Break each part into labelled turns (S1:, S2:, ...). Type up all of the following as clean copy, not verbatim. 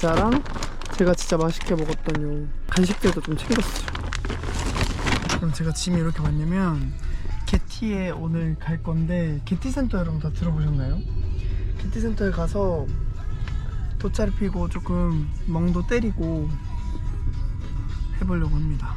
S1: 과자랑 제가 진짜 맛있게 먹었던 요 간식들도 좀 챙겼어요. 그럼 제가 짐이 이렇게 많냐면 게티에 오늘 갈 건데, 게티센터 여러분 다 들어보셨나요? 게티센터에 가서 돗자리 피고 조금 멍도 때리고 해보려고 합니다.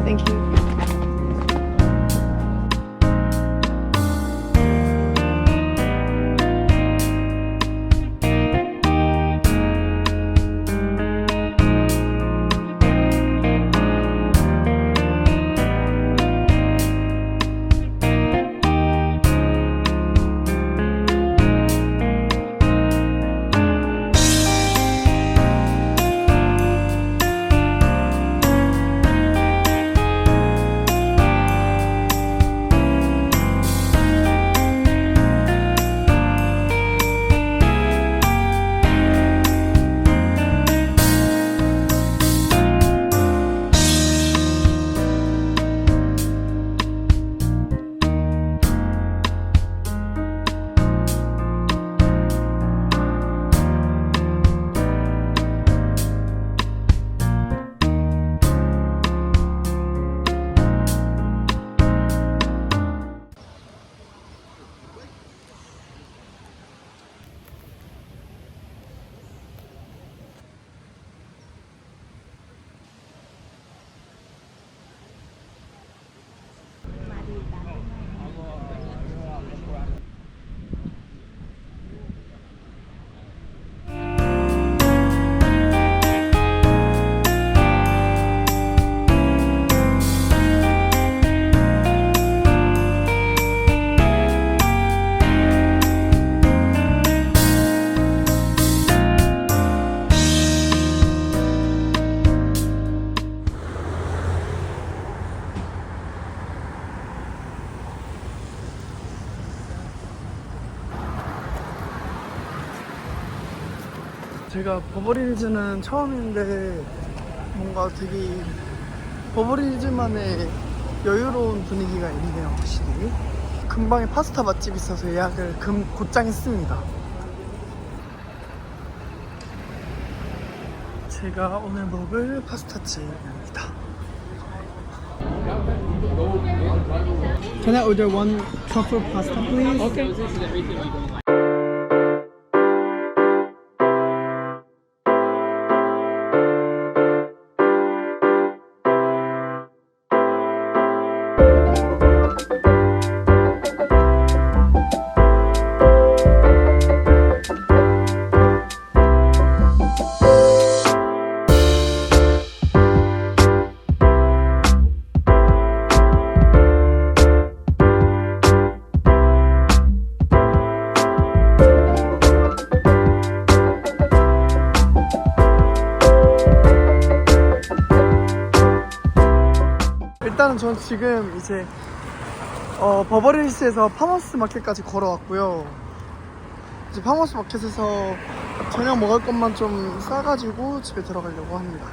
S1: Thank you. 제가 버버리hils는 처음인데 뭔가 되게 버버리힐즈만의 여유로운 분위기가 있네요. 확실히 근방에 파스타 맛집이 있어서 예약을 곧장 했습니다. 제가 오늘 먹을 파스타집입니다. Can I order one truffle pasta, please? Okay. 일단은 전 지금 이제 버버리힐스에서 파머스 마켓까지 걸어왔고요. 이제 파머스 마켓에서 저녁 먹을 것만 좀 싸가지고 집에 들어가려고 합니다.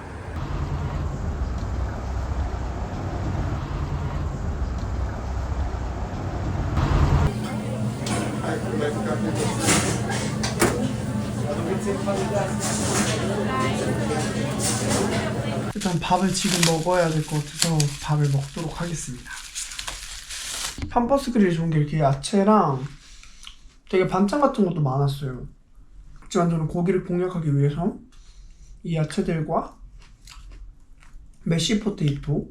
S1: 일단 밥을 지금 먹어야 될 것 같아서 밥을 먹도록 하겠습니다. 팜버스 그릴이 좋은 게 이렇게 야채랑 되게 반찬 같은 것도 많았어요. 하지만 저는 고기를 공략하기 위해서 이 야채들과 메쉬 포테이토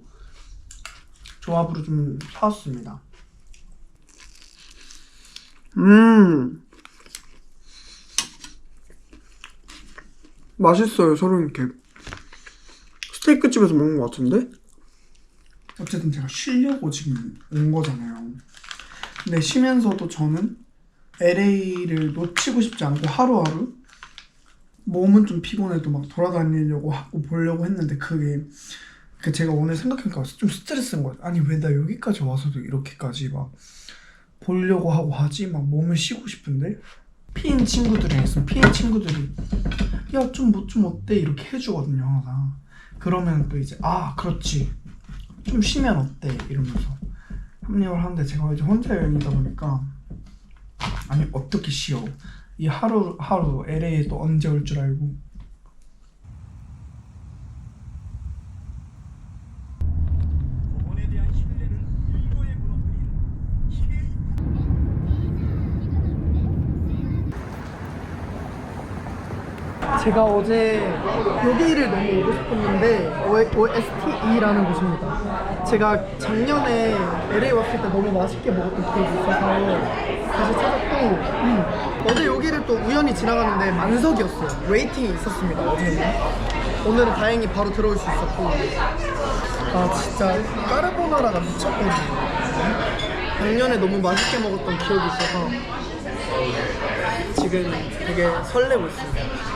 S1: 조합으로 좀 사왔습니다. 맛있어요. 서로 이렇게 스테이크 집에서 먹는 것 같은데? 어쨌든 제가 쉬려고 지금 온 거잖아요. 근데 쉬면서도 저는 LA를 놓치고 싶지 않고 하루하루 몸은 좀 피곤해도 막 돌아다니려고 하고 보려고 했는데 그게 제가 오늘 생각해보니까 좀 스트레스인 거예요. 아니 왜 나 여기까지 와서도 이렇게까지 막 보려고 하고 하지 막 몸을 쉬고 싶은데 피인 친구들이 있으면 피인 친구들이 야 좀 뭐 좀 어때 이렇게 해주거든요 항상. 그러면 또 이제 아 그렇지 좀 쉬면 어때 이러면서 합력을 하는데 제가 이제 혼자 여행이다 보니까 아니 어떻게 쉬어 이 하루 LA에 또 언제 올 줄 알고. 제가 어제 여기를 너무 오고 싶었는데 OSTE라는 곳입니다. 제가 작년에 LA 왔을 때 너무 맛있게 먹었던 기억이 있어서 다시 찾았고 어제 여기를 또 우연히 지나갔는데 만석이었어요. 웨이팅이 있었습니다. 어제는. 오늘은 다행히 바로 들어올 수 있었고 아 진짜 까르보나라가 미쳤거든요. 작년에 너무 맛있게 먹었던 기억이 있어서 지금 되게 설레고 있습니다.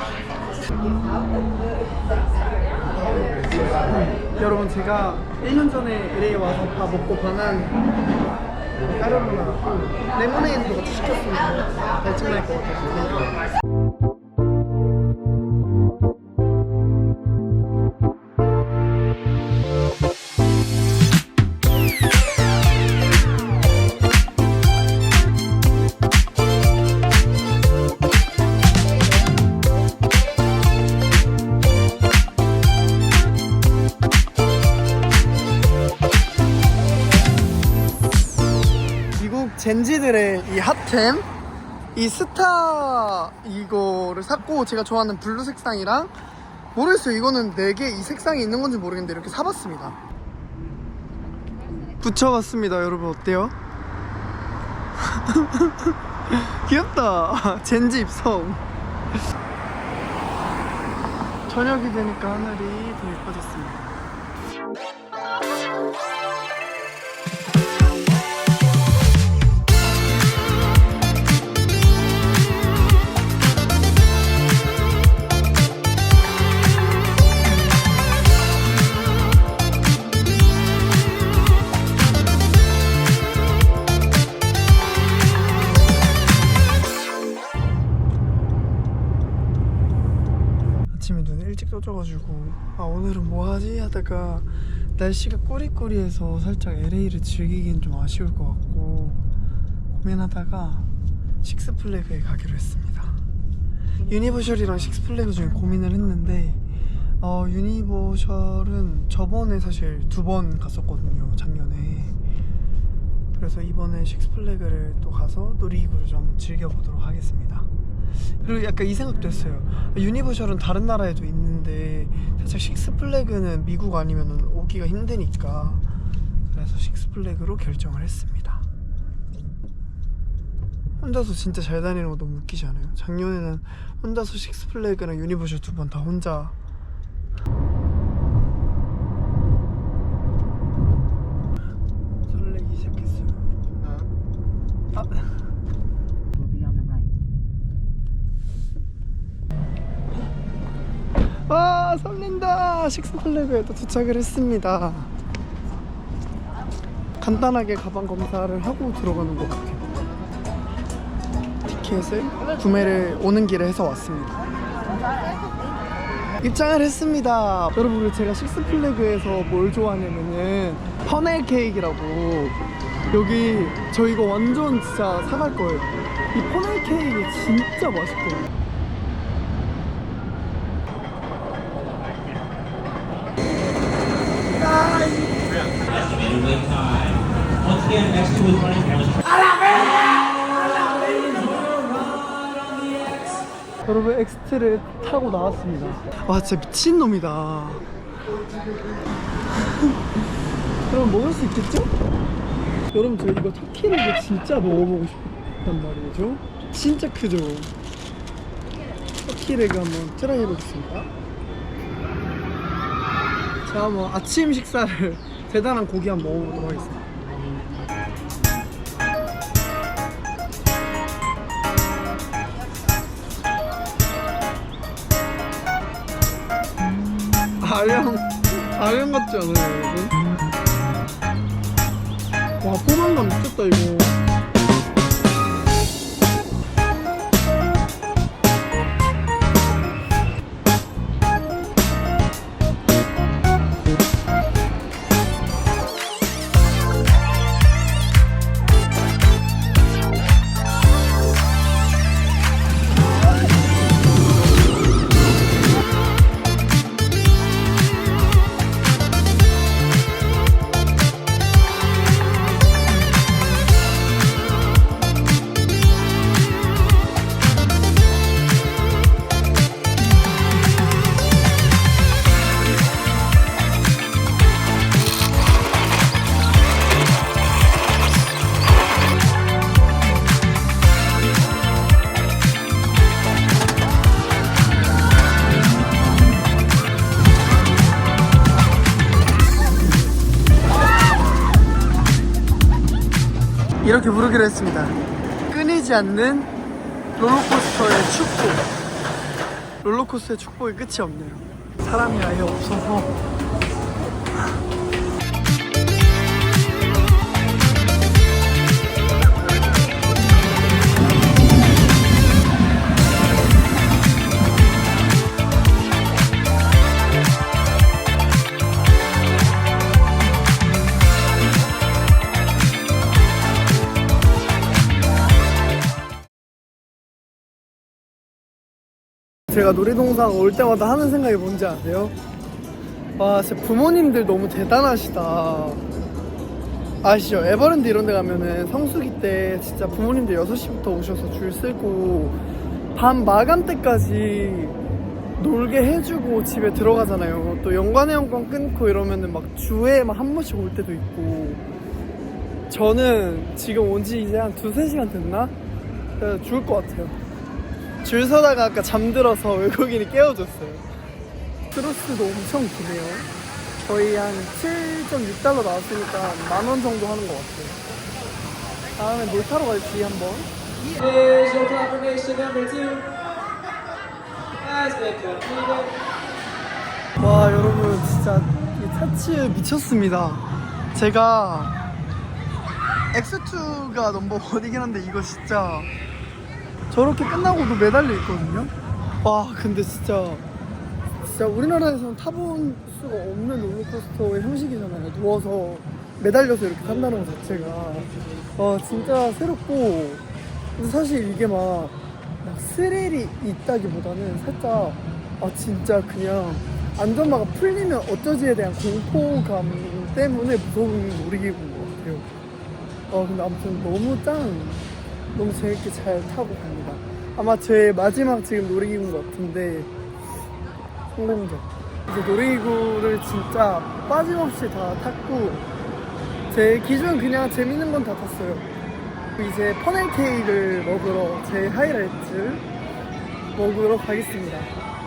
S1: 여러분 제가 1년 전에 LA 와서 다 먹고 반한 까르보나라고 레모네이드도 같이 시켰습니다. 발증날 것 같아서. 젠지들의 이 핫템 이 스타 이거를 샀고 제가 좋아하는 블루 색상이랑 모르겠어요 이거는 4개 이 색상이 있는 건지 모르겠는데 이렇게 사봤습니다. 붙여봤습니다. 여러분 어때요? 귀엽다. 젠지 입성. 저녁이 되니까 하늘이 더 예뻐졌습니다. 아침에 눈이 일찍 떠져가지고 아 오늘은 뭐하지 하다가 날씨가 꾸리꾸리해서 살짝 LA를 즐기기엔 좀 아쉬울 것 같고 고민하다가 식스플래그에 가기로 했습니다. 유니버셜이랑 식스플래그 중에 고민을 했는데 유니버셜은 저번에 사실 2번 갔었거든요 작년에. 그래서 이번에 식스플래그를 또 가서 놀이기구를 좀 즐겨보도록 하겠습니다. 그리고 약간 이 생각도 했어요. 유니버셜은 다른 나라에도 있는데 살짝 식스플래그는 미국 아니면 오기가 힘드니까 그래서 식스플래그로 결정을 했습니다. 혼자서 진짜 잘 다니는 거 너무 웃기지 않아요? 작년에는 혼자서 식스플래그랑 유니버셜 2번 다 혼자. 설레기 시작했어요. 와 설렌다. 식스플래그에 또 도착을 했습니다. 간단하게 가방 검사를 하고 들어가는 것 같아요. 티켓을 구매를 오는 길에 해서 왔습니다. 입장을 했습니다. 여러분 제가 식스플래그에서 뭘 좋아하냐면은 퍼넬 케이크라고 여기 저 이거 완전 진짜 사갈 거예요. 이 퍼넬 케이크 진짜 맛있거든요. 여러분 엑스트를 타고 나왔습니다. 와 진짜 미친놈이다. 여러분 먹을 수 있겠죠? 여러분 저 이거 터키레그 진짜 먹어보고 싶단 말이죠. 진짜 크죠? 터키레그 한번 트라이 해보겠습니다. 자 한번 아침 식사를 대단한 고기 한번 먹어보도록 하겠습니다. 아령 같지 않아요 여러분? 와 포만감 미쳤다 이거. 이렇게 부르기로 했습니다. 끊이지 않는 롤러코스터의 축복. 롤러코스터의 축복이 끝이 없네요. 사람이 아예 없어서. 제가 놀이동산 올 때마다 하는 생각이 뭔지 아세요? 와, 진짜 부모님들 너무 대단하시다. 아시죠? 에버랜드 이런 데 가면은 성수기 때 진짜 부모님들 6시부터 오셔서 줄 서고 밤 마감 때까지 놀게 해주고 집에 들어가잖아요. 또 연관회원권 끊고 이러면은 막 주에 막 한 번씩 올 때도 있고. 저는 지금 온 지 이제 한 2-3시간 됐나? 그래서 죽을 것 같아요. 줄 서다가 아까 잠들어서 외국인이 깨워줬어요. 크로스도 엄청 기네요. 거의 한 7.6달러 나왔으니까 10,000원 정도 하는 것 같아요. 다음에 뭘 타러 갈지 한번. 와, 여러분 진짜 이 타츠 미쳤습니다. 제가 X2가 넘버 원이긴 한데 이거 진짜 저렇게 끝나고도 매달려 있거든요. 와, 근데 진짜 우리나라에서는 타본 수가 없는 롤러코스터의 형식이잖아요. 누워서 매달려서 이렇게 탄다는 것 자체가. 와, 진짜 새롭고. 근데 사실 이게 막 스릴이 있다기보다는 살짝 진짜 그냥 안전망가 풀리면 어쩌지에 대한 공포감 때문에 무서운 놀이기구인 것 같아요. 근데 아무튼 너무 재밌게 잘 타고 갑니다. 아마 제 마지막 지금 놀이기구인 것 같은데 성공적. 이제 놀이기구를 진짜 빠짐없이 다 탔고 제 기준 그냥 재밌는 건 다 탔어요. 이제 퍼넬 케이크를 먹으러 제 하이라이트 먹으러 가겠습니다.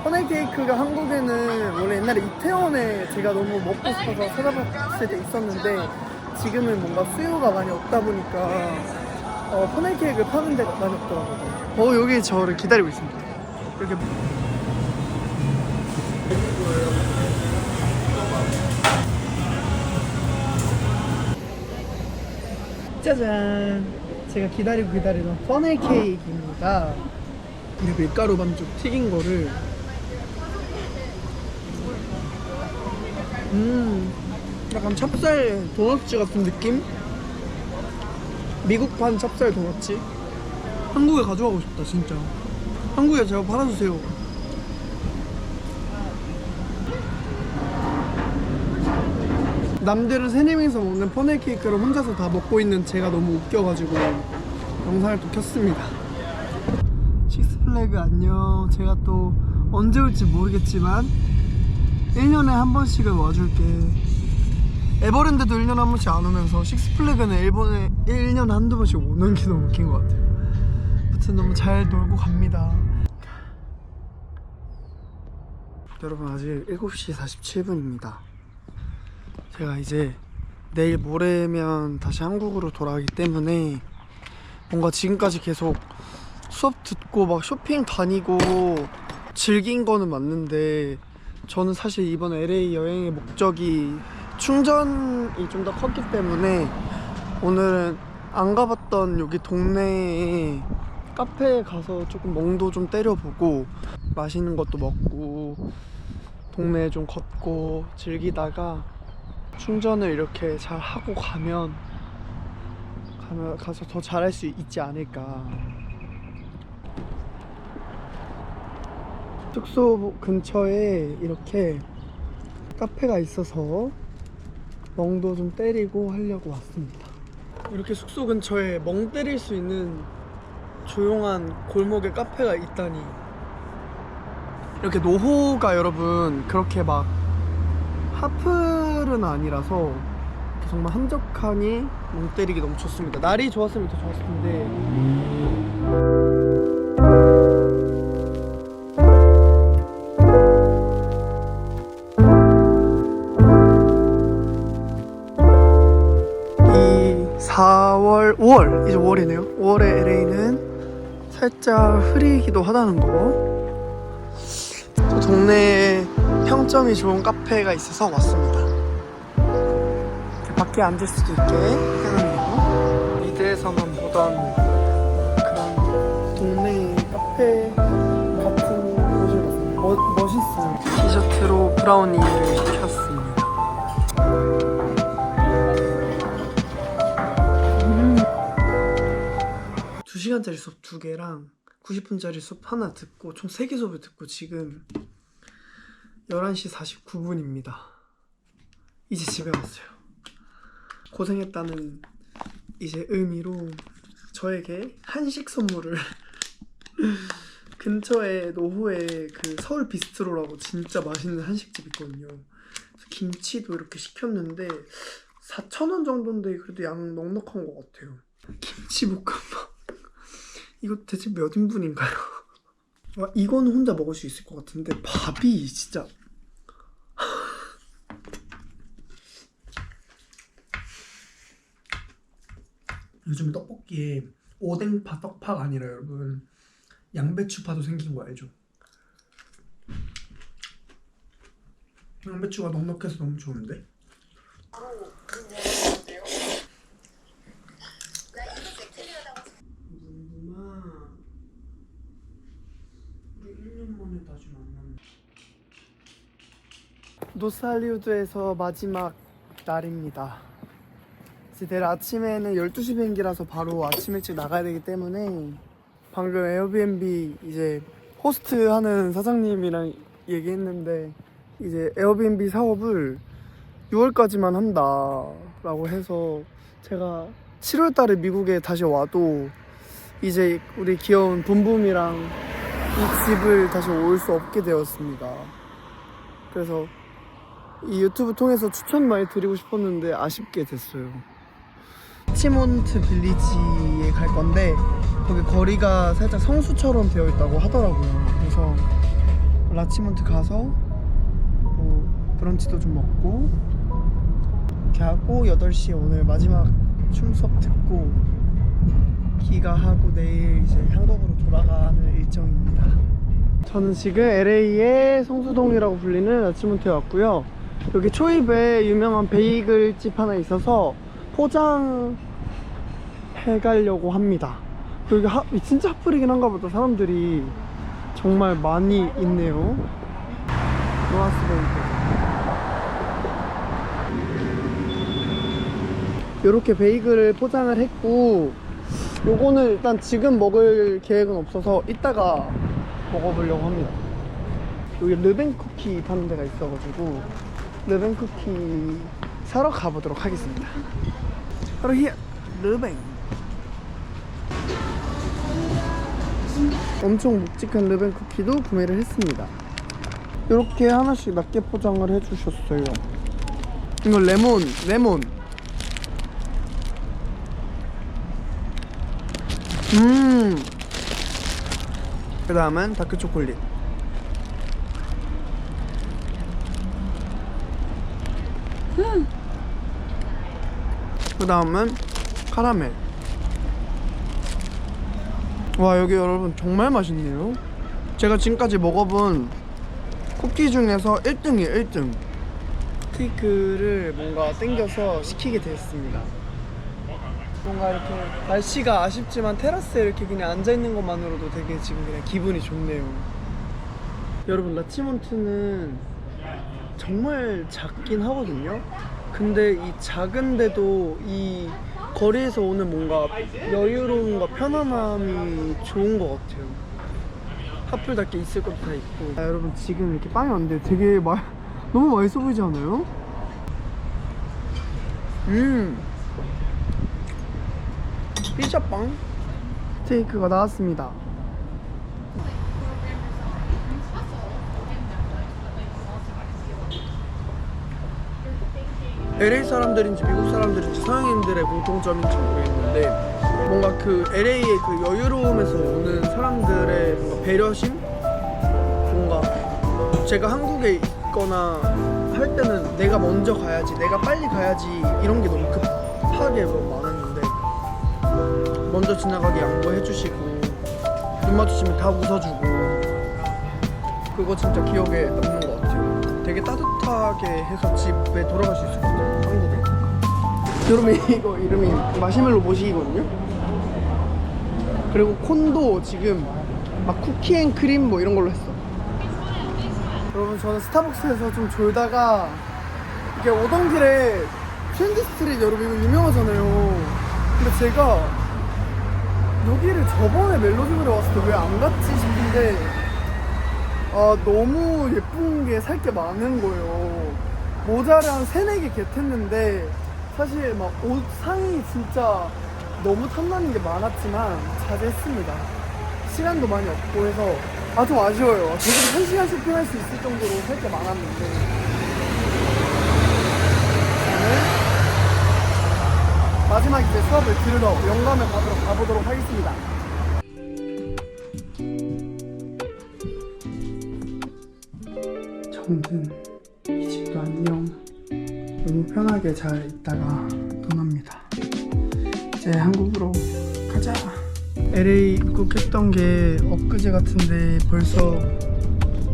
S1: 퍼넬 케이크가 한국에는 원래 옛날에 이태원에 제가 너무 먹고 싶어서 찾아봤을 때 있었는데 지금은 뭔가 수요가 많이 없다 보니까 퍼넬 케이크를 파는 데가 많이 없더라고요. 여기 저를 기다리고 있습니다. 이렇게 짜잔! 제가 기다리던 퍼넬 케이크입니다. 이 밀가루 반죽 튀긴 거를 약간 찹쌀 도넛츠 같은 느낌? 미국판 찹쌀 도넛츠? 한국에 가져가고 싶다 진짜. 한국에 제가 팔아주세요. 남들은 3-4명이서 먹는 퍼넬 케이크를 혼자서 다 먹고 있는 제가 너무 웃겨가지고 영상을 또 켰습니다. 식스플래그 안녕. 제가 또 언제 올지 모르겠지만 1년에 한 번씩은 와줄게. 에버랜드도 1년에 한 번씩 안 오면서 식스플래그는 일본에 1년에 한두 번씩 오는 게 너무 웃긴 것 같아요. 아무튼 너무 잘 놀고 갑니다. 여러분 아직 7시 47분입니다 제가 이제 내일 모레면 다시 한국으로 돌아가기 때문에 뭔가 지금까지 계속 수업 듣고 막 쇼핑 다니고 즐긴 거는 맞는데 저는 사실 이번 LA 여행의 목적이 충전이 좀 더 컸기 때문에 오늘은 안 가봤던 여기 동네에 카페에 가서 조금 멍도 좀 때려보고 맛있는 것도 먹고 동네에 좀 걷고 즐기다가 충전을 이렇게 잘 하고 가서 더 잘할 수 있지 않을까. 숙소 근처에 이렇게 카페가 있어서 멍도 좀 때리고 하려고 왔습니다. 이렇게 숙소 근처에 멍 때릴 수 있는 조용한 골목에 카페가 있다니. 이렇게 노호가 여러분 그렇게 막 하플은 아니라서 정말 한적하니 멍 때리기 너무 좋습니다. 날이 좋았으면 더 좋았을 텐데. 이 4월, 5월 이 이제 5월이네요. 5월에 LA는 살짝 흐리기도 하다는 거. 또 동네에 평점이 좋은 카페가 있어서 왔습니다. 밖에 앉을 수도 있게 해놨네요. 미드에서만 보던 그런 동네 카페 같은 곳을 봤어요. 멋있어요. 디저트로 브라우니를 시켰습니다. 2시간짜리 수업 2개랑 90분짜리 수업 하나 듣고 총 3개 수업을 듣고 지금 11시 49분입니다. 이제 집에 왔어요. 고생했다는 이제 의미로 저에게 한식 선물을 근처에 노후에 그 서울 비스트로라고 진짜 맛있는 한식집 있거든요. 그래서 김치도 이렇게 시켰는데 4,000원 정도인데 그래도 양 넉넉한 것 같아요. 김치볶음밥 이거 대체 몇 인분인가요? 와, 이거는 혼자 먹을 수 있을 것 같은데 밥이 진짜 요즘 떡볶이에 오뎅파, 떡파가 아니라 여러분 양배추파도 생긴 거 알죠? 양배추가 넉넉해서 너무 좋은데? 노스할리우드에서 마지막 날입니다. 이제 내일 아침에는 12시 비행기라서 바로 아침 일찍 나가야 되기 때문에 방금 에어비앤비 이제 호스트 하는 사장님이랑 얘기했는데 이제 에어비앤비 사업을 6월까지만 한다라고 해서 제가 7월 달에 미국에 다시 와도 이제 우리 귀여운 붐붐이랑 이 집을 다시 올 수 없게 되었습니다. 그래서 이 유튜브 통해서 추천 많이 드리고 싶었는데 아쉽게 됐어요. 라치몬트 빌리지에 갈 건데 거기 거리가 살짝 성수처럼 되어 있다고 하더라고요. 그래서 라치몬트 가서 뭐 브런치도 좀 먹고 이렇게 하고 8시에 오늘 마지막 춤 수업 듣고 귀가하고 내일 이제 한국으로 돌아가는 일정입니다. 저는 지금 LA의 성수동이라고 불리는 라치몬트에 왔고요. 여기 초입에 유명한 베이글 집 하나 있어서 포장해 가려고 합니다. 여기 진짜 핫플이긴 한가 보다. 사람들이 정말 많이 있네요. 로하스 베이글. 이렇게 베이글을 포장을 했고 요거는 일단 지금 먹을 계획은 없어서 이따가 먹어보려고 합니다. 여기 르벤 쿠키 파는 데가 있어가지고 르벤 쿠키 사러 가보도록 하겠습니다. 바로 here 르벤. 엄청 묵직한 르벤 쿠키도 구매를 했습니다. 이렇게 하나씩 낱개 포장을 해주셨어요. 이거 레몬. 그 다음은 다크 초콜릿. 그 다음은 카라멜. 와, 여기 여러분 정말 맛있네요. 제가 지금까지 먹어본 쿠키 중에서 1등이에요 1등. 케이크를 뭔가 땡겨서 시키게 됐습니다. 뭔가 이렇게 날씨가 아쉽지만 테라스에 이렇게 그냥 앉아있는 것만으로도 되게 지금 그냥 기분이 좋네요. 여러분 라치몬트는 정말 작긴 하거든요. 근데 이 작은데도 이 거리에서 오는 뭔가 여유로움과 편안함이 좋은 것 같아요. 핫플답게 있을 것도 다 있고. 여러분 지금 이렇게 빵이 왔는데 되게 너무 맛있어 보이지 않아요? 피자빵 스테이크가 나왔습니다. LA 사람들인지 미국 사람들인지 서양인들의 공통점인지 모르겠는데 뭔가 그 LA의 그 여유로움에서 오는 사람들의 뭔가 배려심? 뭔가 제가 한국에 있거나 할 때는 내가 먼저 가야지, 내가 빨리 가야지 이런 게 너무 급하게 많았는데 먼저 지나가게 양보해주시고 눈 마주치면 다 웃어주고 그거 진짜 기억에 남는 것 같아요. 되게 따뜻하게 해서 집에 돌아갈 수 있을 것 같아요. 한국에. 여러분 이거 이름이 마시멜로 모시기거든요. 그리고 콘도 지금 막 쿠키앤크림 뭐 이런 걸로 했어. 여러분 저는 스타벅스에서 좀 졸다가 이게 오던 길에 트렌디스트릿 여러분 이거 유명하잖아요. 근데 제가 여기를 저번에 멜로디홀에 왔을 때 왜 안 갔지 싶은데 너무 예쁜 게 살 게 많은 거예요. 모자를 한 3-4개 겟했는데 사실 막 옷 상이 진짜 너무 탐나는 게 많았지만 자제했습니다. 시간도 많이 없고 해서 좀 아쉬워요. 저도 1시간 쇼핑할 수 있을 정도로 살 게 많았는데 오늘 마지막 이제 수업을 들으러 영감을 받으러 가보도록 하겠습니다. 정든 이 집도 안녕. 너무 편하게 잘 있다가 떠납니다. 이제 한국으로 가자. LA 입국했던 게 엊그제 같은데 벌써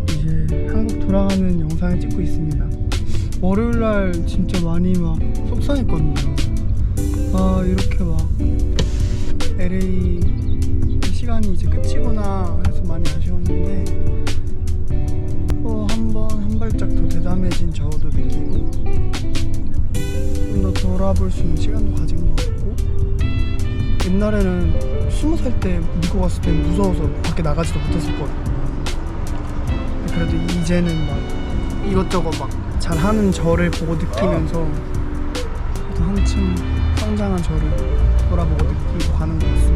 S1: 이제 한국 돌아가는 영상을 찍고 있습니다. 월요일날 진짜 많이 막 속상했거든요. 이렇게 막 LA 시간이 이제 끝이구나 해서 많이 아쉬웠는데 한 발짝 더 대담해진 저도 느끼고 좀 더 돌아볼 수 있는 시간도 가진 것 같고 옛날에는 20살 때 미국 왔을 때 무서워서 밖에 나가지도 못했었거든요. 그래도 이제는 막 이것저것 막 잘하는 저를 보고 느끼면서 또 한층 성장한 저를 돌아보고 느끼고 가는 것 같습니다.